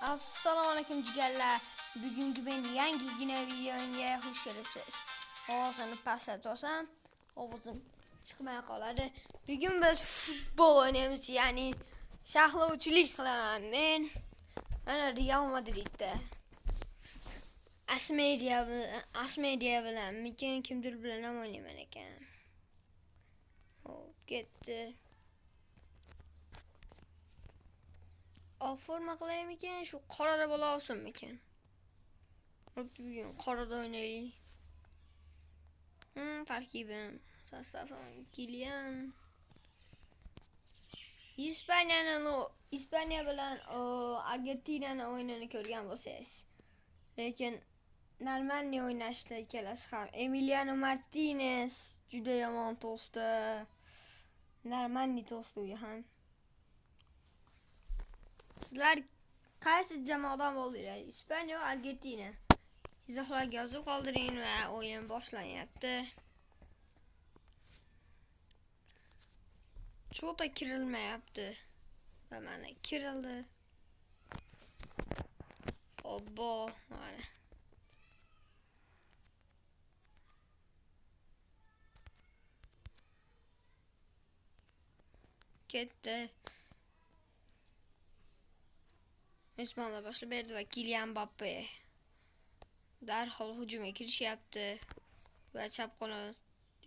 Assalomu alaykum jigarlar. Bugungi men yangigina videomga xush kelibsiz. Ovozimni pasaytirsam, ovozim chiqmay qoladi. Bugun biz futbol o'ynaymiz, ya'ni shahlovchilik qilaman men. Mana Real Madridda. Asmedia bilan kimdir bilan ham o'ynayman ekan. Hop, ketdi. Oq forma qilaymikan, shu qorada bo'la olsinmikan. Bugun qorada o'ynaylik. Tarkibim, sostavim Kylian. Ispaniya bilan Argentinani o'yinini ko'rgan bo'lsangiz. Lekin Normanni o'ynashdi ikkalasi ham. Emiliano Martinez juda yomon to'sdi. Normanni to'sdi ham. Sizlar qaysi jamoadan bo'ldinglar? Ispaniya va Argentina. Izohlarga yozib qoldiring va o'yin boshlanyapti. Cho'ta kirilmayapti. Va mana kirildi. Obbo, mana. Ketdi. Mezbonlar boshlab berdi va Kylian Mbappe darhol hujumga kirishyapti. Va chap qanot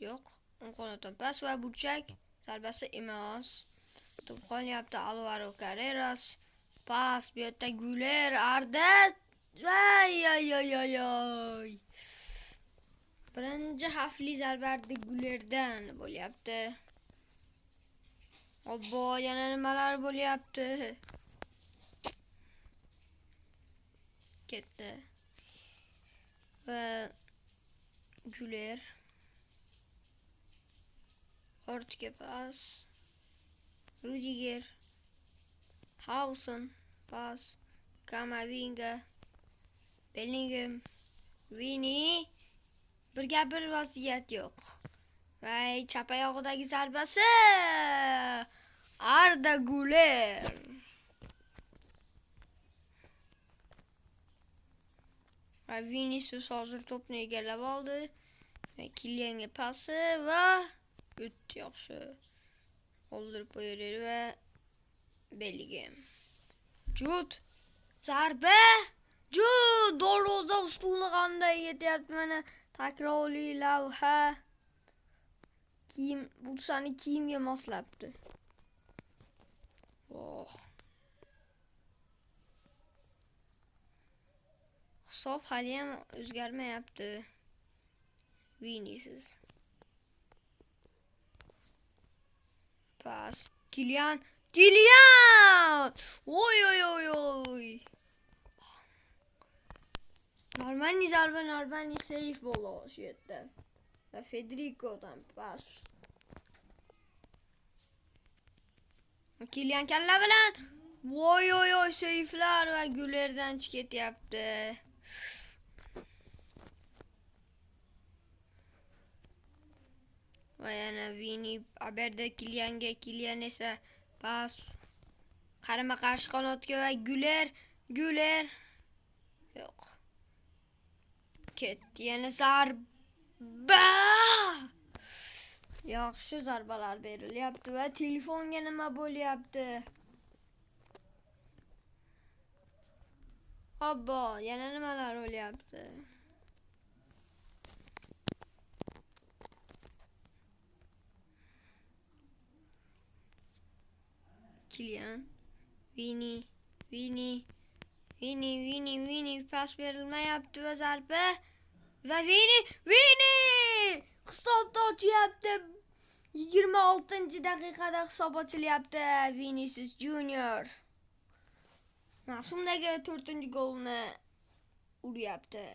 yo'q, o'ng qanotdan pas va burchak zarbasi emas. To'p qolyapti Alvaro Carreras. Pas bu yerda Güler, Arda. Ay. Birinchi xavfli zarba Gülerdan bo'lyapti. Obbo, yana nimalar bo'lyapti? Ketdi. Va Güler ortga pas. Rudiger, Hausen, pas. Kamavinga, Bellingham, Vini. Birga bir vaziyat yo'q. Va chap oyog'idagi zarbasi Arda Güler. Va Vinicius hozir to'pni egallab oldi. Va Kylianga pasi va o'tdi yaxshi. Oldirib qo'ydi va Bellingham. Jud zarba. Jud darvoza ustuni qanday yetyapti mana takrorli lavha. Bu sani kiyimga moslabdi. Hisob hali ham o'zgarmayapti. Vinicius. Pas. Kylian! Oy! Normanni safe bo'ldi shu yerda. Va Federico'dan pas. Kylian kalla bilan voy seyflar va Gülerdan chiqib ketyapti. Va yana Vini aberda Kylian esa pas. Qarama qarshi qanotga va Güler yo'q. Ketdi, yana zarba. Yaxshi zarbalar berilyapti va telefonga nima bo'lyapti? Obbo, yana nimalar bo'lyapti? Kylian, Vini pas berilmayapti va zarba va Vini hisobni ochyapti. 26-daqiqada hisob ochilyapti. Vinicius Junior mavsumdagi 4-golni uryapti.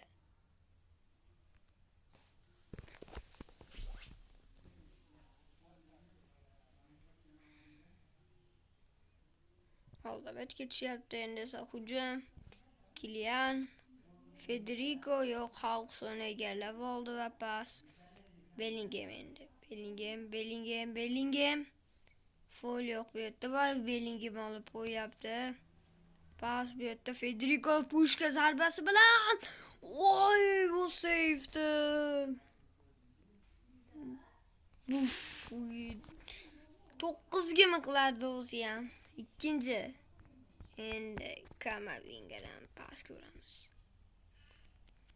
Oldi bet ketishyapti. Endi esa hujum. Kylian, Federico yo'q, Hausen egallab oldi va pas. Bellingham endi. Bellingham. Foul yo'q bu yerda va Bellingham olib qo'yapti. Pas bu yerda Federico pushka zarbasi bilan. Voy, bu safety. Uf, 9 mi qilardi o'zi ham. Ikkinchi. Endi Kamavingadan pas ko'ramiz.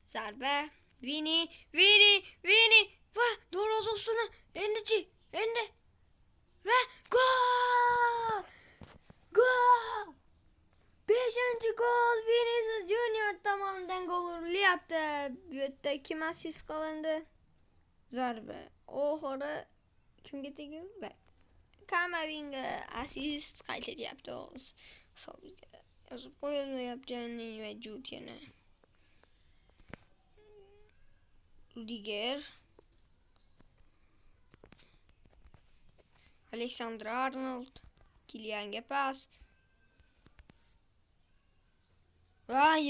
Zarba. Vini. Va darvoza ustuni. Endi-chi. Endi. Va gol! Gol! 5-chi gol Vinicius Junior tomonidan gol urilyapti. Bu yerda kim assist qilindi? Zarba. Oxiri kimga tegdi? Kamavinga assist qaytaryapti o'z hisobiga. Yozib qo'yilyapti va Jude yana. Rudiger. Alexander Arnold. Kylianga pas. Ay,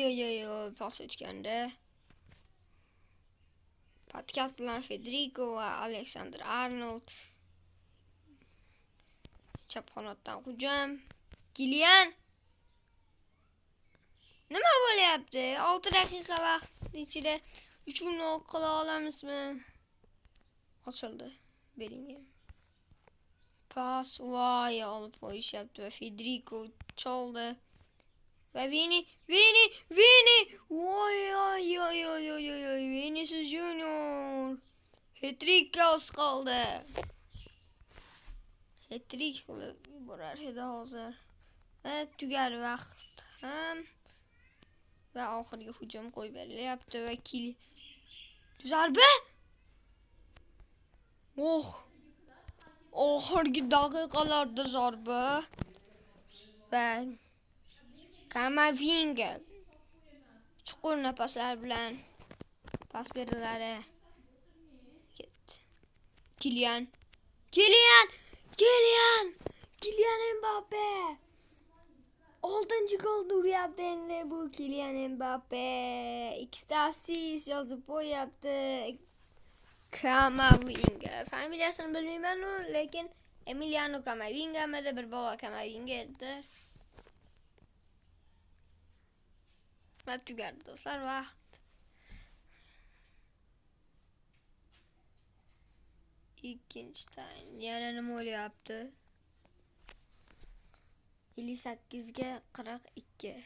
pas o'tganda. Patkat bilan Federico va Alexander Arnold. Chap qanotdan hujum. Kylian. Nima bo'lyapti? 6 daqiqa vaqt ichida 3 gol qila olamizmi? Ochildi. Bellingham. Pas voy olib qo'yishyapti va Federico choldi. Va Vini. Voy Vinicius Junior. Hat-trick qildi. Hat-trick qilib yuborar edi hozir. Va tugar vaqt ham. Va oxirgi hujum qo'yib berilyapti va zarba. Oxirgi daqiqalarda zarba. Va Kamavinga chuqur nafaslar bilan pas beriladi. Kylian Mbappe. 6-chi gol uryapti endi bu Kylian Mbappe. 2 assist yozib qo'yapti. Kamavinga. Familiyasini bilmayman, lekin Emiliano Kamavinga bir bola Kamavinga edi. Va tugadi do'stlar vaqt. Ikkinchi taym. Yana nima bo'lyapti? 58 ga 42.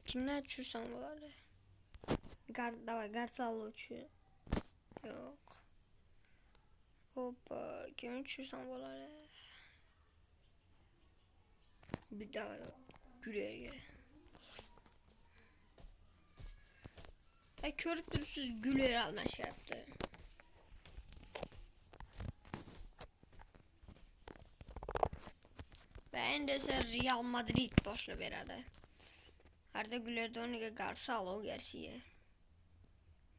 Kimlar tushirsam bo'ladi? Garsalo uchun. Yo'q. Hoppa, kim tushirsam bo'ladi? Bir daha Güler'ga. Ko'rib turibsiz, Güler almashyapti. Va endi esa Real Madrid boshlab beradi. Arda Güler'da o'rniga Garsalo Garcia.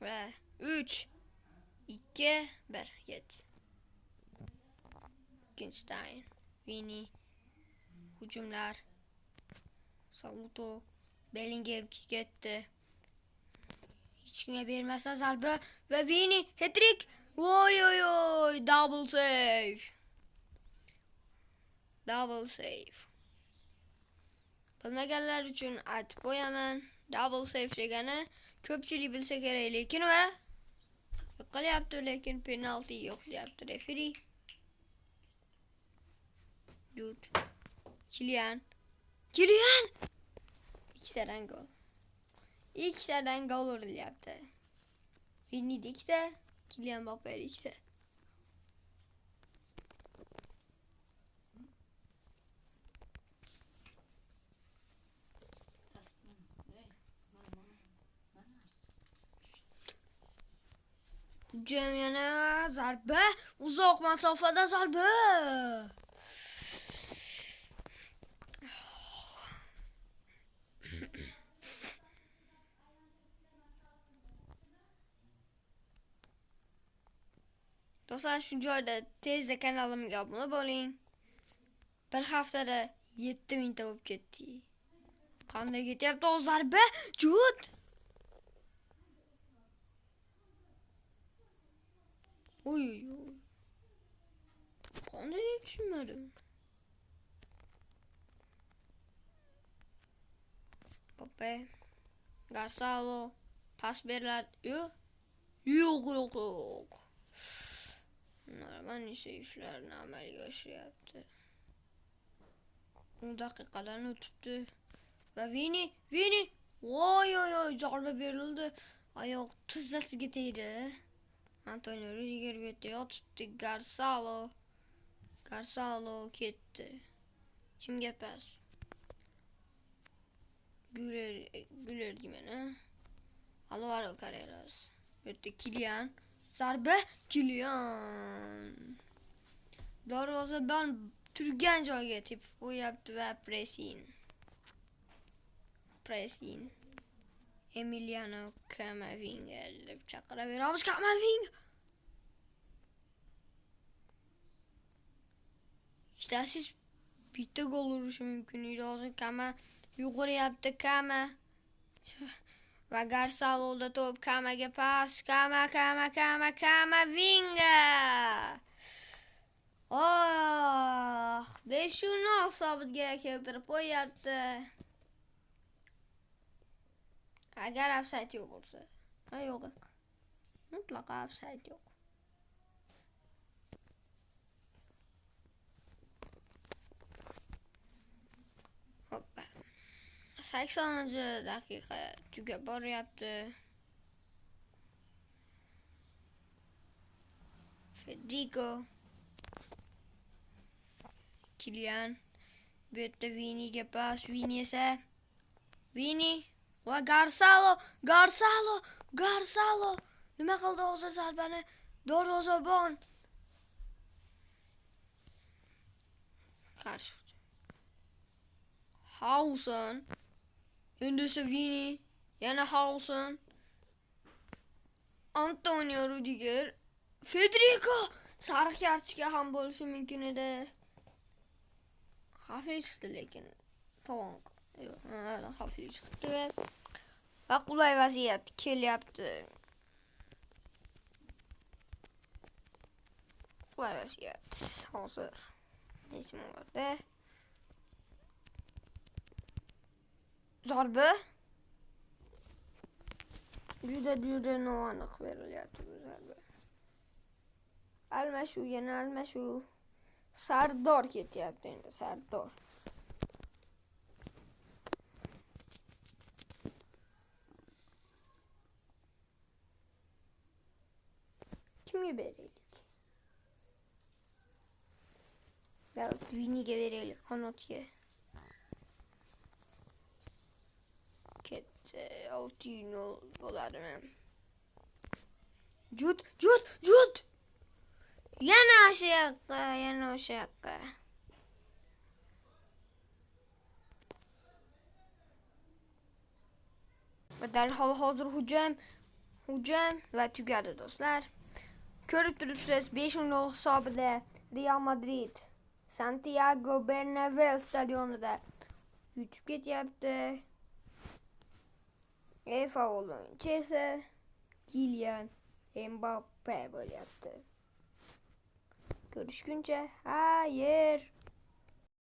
Va 3 2 1 yet. Ikkinchi taym. Vini. Hujumlar. Saluto. Bellingham ketdi. Hech kimga bermasa zarba va Vini hat-trick. Voy double save. Bilmaganlar uchun aytib qo'yaman. Double save degani ko'pchilik bilsa kerak, lekin qilyapti, lekin penalti yo'q deyapti referi. Jude. Kylian. Ikkitadan gol urilyapti. Vini ikkita, Kylian Mbappe ikkita. Hujum yana zarba, uzoq masofada zarba. Do'stlar, shu joyda tezda kanalimga obuna bo'ling. Bir haftada 7000 ta bo'lib ketdi. Qanday ketyapti o zarba? Jude. Oy. Qanday tushunmadim. Mbappe. Garsalo. Pas verildi. Yok. Yok. Normal seyircilerin ameliyatı yaptı. 10 dakikadan tuttu. Ve Vini. Oy zarbe verildi. Ayak tızdası gitiydi. Antonio Rüdiger bitti. Tuttu Garsalo gitti. Kimge pas? Güler dimene. Alvaro Carreras. Bitti Kylian. Zarbe Kylian. Doğrusu ben Türgen joy getip bu yaptı ve pressing. Emiliano Camavinga çakara veriyoruz Camavinga. İşte siz bitti gol vuruşu mümkünüydü olsun Kama yukarı yaptı Kama. Ve Garsalo'da top Kama'ya pas. Camavinga. Oh, 5-0 sabit geri keltirip oynattı. Agar offside yok olsa. Ha yok. Mutlaka offside yok. Hoppa. 80. dakika çünkü bor yaptı. Federico. Kylian. Bitti Vini'ye pas. Vini ise. Vini. Ve Garsalo. Nima qildi o'zi zarbani? Dorozabon. Qarshi. Hausen. Endi esa Vini. Yana Hausen. Antonio Rüdiger. Federico. Sariq kartochka ham bo'lishi mumkin edi. Xavfli chiqdi lekin. To'g'on. Yo'q, xavfli chiqdi ve qulay vaziyat kelyapti. Qulay vaziyat. Hozir nechmolarda? Zarba. Juda noaniq berilyapti bu zarba. Almashuv. Sardor ketyapti endi, Sardor. Kimga beraylik? Belki Vini'ga beraylik, qanotga. Ketdi, 6-0 bo'ladimi? Jut! Yana o'sha yoqqa. Va darhol hozir hujum va tugadi do'stlar. Ko'rib turibsiz 5-0 hisobida Real Madrid Santiago Bernabéu stadionida yutib ketyapti. Faol o'yinchi esa Kylian Mbappe bo'lyapti. Görüşünce hayır.